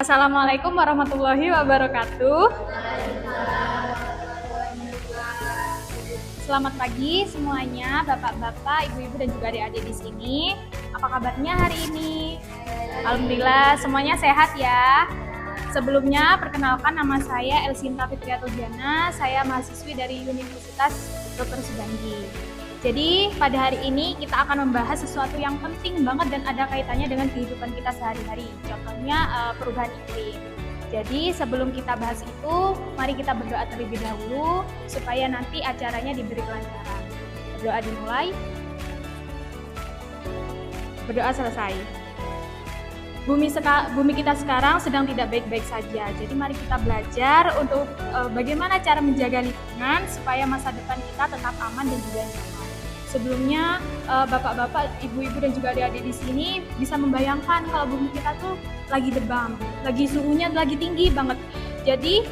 Assalamualaikum warahmatullahi wabarakatuh. Selamat pagi semuanya, bapak-bapak, ibu-ibu dan juga adik-adik di sini. Apa kabarnya hari ini? Alhamdulillah semuanya sehat ya. Sebelumnya perkenalkan, nama saya Elsinta Fitriatodiana. Saya mahasiswi dari Universitas Dr. Subandi. Jadi pada hari ini kita akan membahas sesuatu yang penting banget dan ada kaitannya dengan kehidupan kita sehari-hari. Contohnya perubahan iklim. Jadi sebelum kita bahas itu, mari kita berdoa terlebih dahulu supaya nanti acaranya diberi kelancaran. Berdoa dimulai. Berdoa selesai. Bumi kita sekarang sedang tidak baik-baik saja. Jadi mari kita belajar untuk bagaimana cara menjaga lingkungan supaya masa depan kita tetap aman dan juga nyaman. Sebelumnya bapak-bapak, ibu-ibu dan juga adik-adik di sini bisa membayangkan kalau bumi kita tuh lagi demam, lagi suhunya lagi tinggi banget. Jadi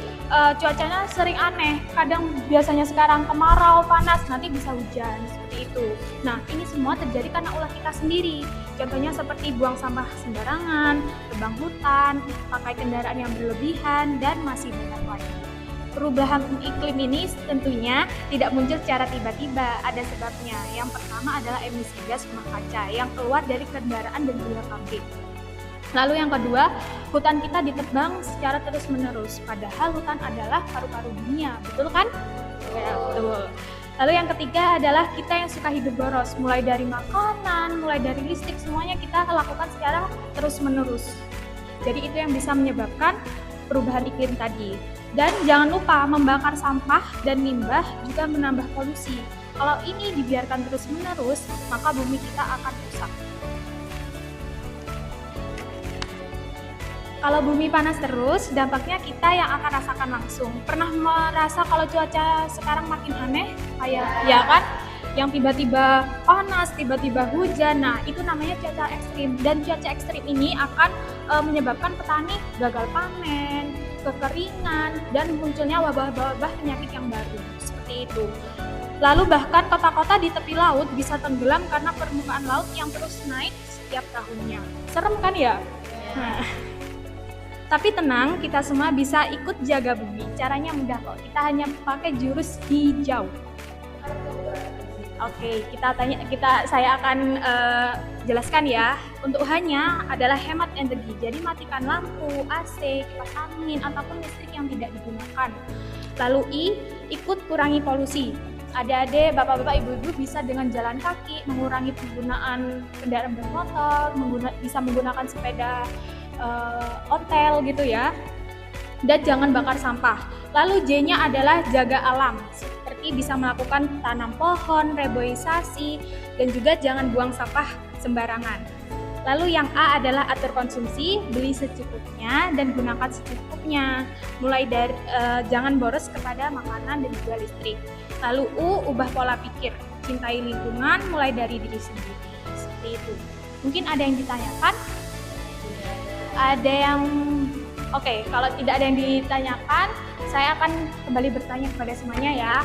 cuacanya sering aneh. Kadang biasanya sekarang kemarau, panas, nanti bisa hujan seperti itu. Nah, ini semua terjadi karena ulah kita sendiri. Contohnya seperti buang sampah sembarangan, tebang hutan, pakai kendaraan yang berlebihan, dan masih banyak lagi. Perubahan iklim ini tentunya tidak muncul secara tiba-tiba, ada sebabnya. Yang pertama adalah emisi gas rumah kaca yang keluar dari kendaraan dan juga pabrik. Lalu yang kedua, hutan kita ditebang secara terus-menerus, padahal hutan adalah paru-paru dunia, betul kan? Ya, betul. Lalu yang ketiga adalah kita yang suka hidup boros, mulai dari makanan, mulai dari listrik, semuanya kita lakukan secara terus-menerus. Jadi itu yang bisa menyebabkan perubahan iklim tadi. Dan jangan lupa membakar sampah dan limbah juga menambah polusi. Kalau ini dibiarkan terus-menerus, maka bumi kita akan rusak. Kalau bumi panas terus, dampaknya kita yang akan rasakan langsung. Pernah merasa kalau cuaca sekarang makin aneh? Kayak, ya kan? Yang tiba-tiba panas, tiba-tiba hujan. Nah, itu namanya cuaca ekstrim. Dan cuaca ekstrim ini akan menyebabkan petani gagal panen, kekeringan, dan munculnya wabah-wabah penyakit yang baru. Seperti itu. Lalu bahkan kota-kota di tepi laut bisa tenggelam karena permukaan laut yang terus naik setiap tahunnya. Serem kan ya? Nah. Tapi tenang, kita semua bisa ikut jaga bumi. Caranya mudah kok. Kita hanya pakai jurus hijau. Oke, saya akan jelaskan ya. Untuk hanya adalah hemat energi. Jadi matikan lampu, AC, kipas angin ataupun listrik yang tidak digunakan. Lalu ikut kurangi polusi. Adik-adik, bapak-bapak, ibu-ibu bisa dengan jalan kaki mengurangi penggunaan kendaraan bermotor, bisa menggunakan sepeda ontel gitu ya. Dan jangan bakar sampah. Lalu J-nya adalah jaga alam, seperti bisa melakukan tanam pohon, reboisasi, dan juga jangan buang sampah sembarangan. Lalu yang A adalah atur konsumsi, beli secukupnya dan gunakan secukupnya. Mulai dari jangan boros kepada makanan dan juga listrik. Lalu U, ubah pola pikir, cintai lingkungan mulai dari diri sendiri. Seperti itu. Mungkin ada yang ditanyakan? Ada yang Oke, kalau tidak ada yang ditanyakan, saya akan kembali bertanya kepada semuanya ya.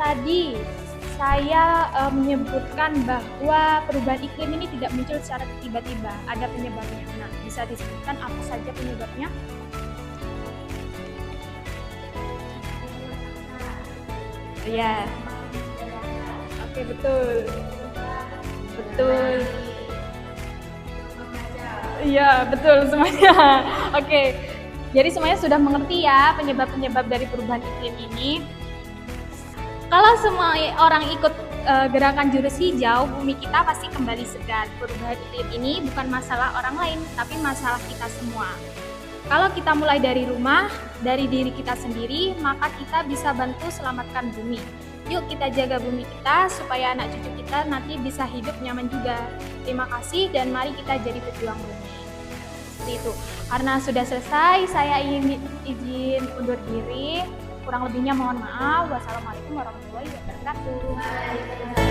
Tadi saya menyebutkan bahwa perubahan iklim ini tidak muncul secara tiba-tiba, ada penyebabnya. Nah, bisa disebutkan apa saja penyebabnya? Ya. Oke, betul. Betul. Iya, betul semuanya. Oke, jadi semuanya sudah mengerti ya penyebab-penyebab dari perubahan iklim ini. Kalau semua orang ikut gerakan jurus hijau, bumi kita pasti kembali segar. Perubahan iklim ini bukan masalah orang lain, tapi masalah kita semua. Kalau kita mulai dari rumah, dari diri kita sendiri, maka kita bisa bantu selamatkan bumi. Yuk kita jaga bumi kita supaya anak cucu kita nanti bisa hidup nyaman juga. Terima kasih dan mari kita jadi pejuang bumi. Seperti itu. Karena sudah selesai, saya izin undur diri. Kurang lebihnya mohon maaf. Wassalamualaikum warahmatullahi wabarakatuh.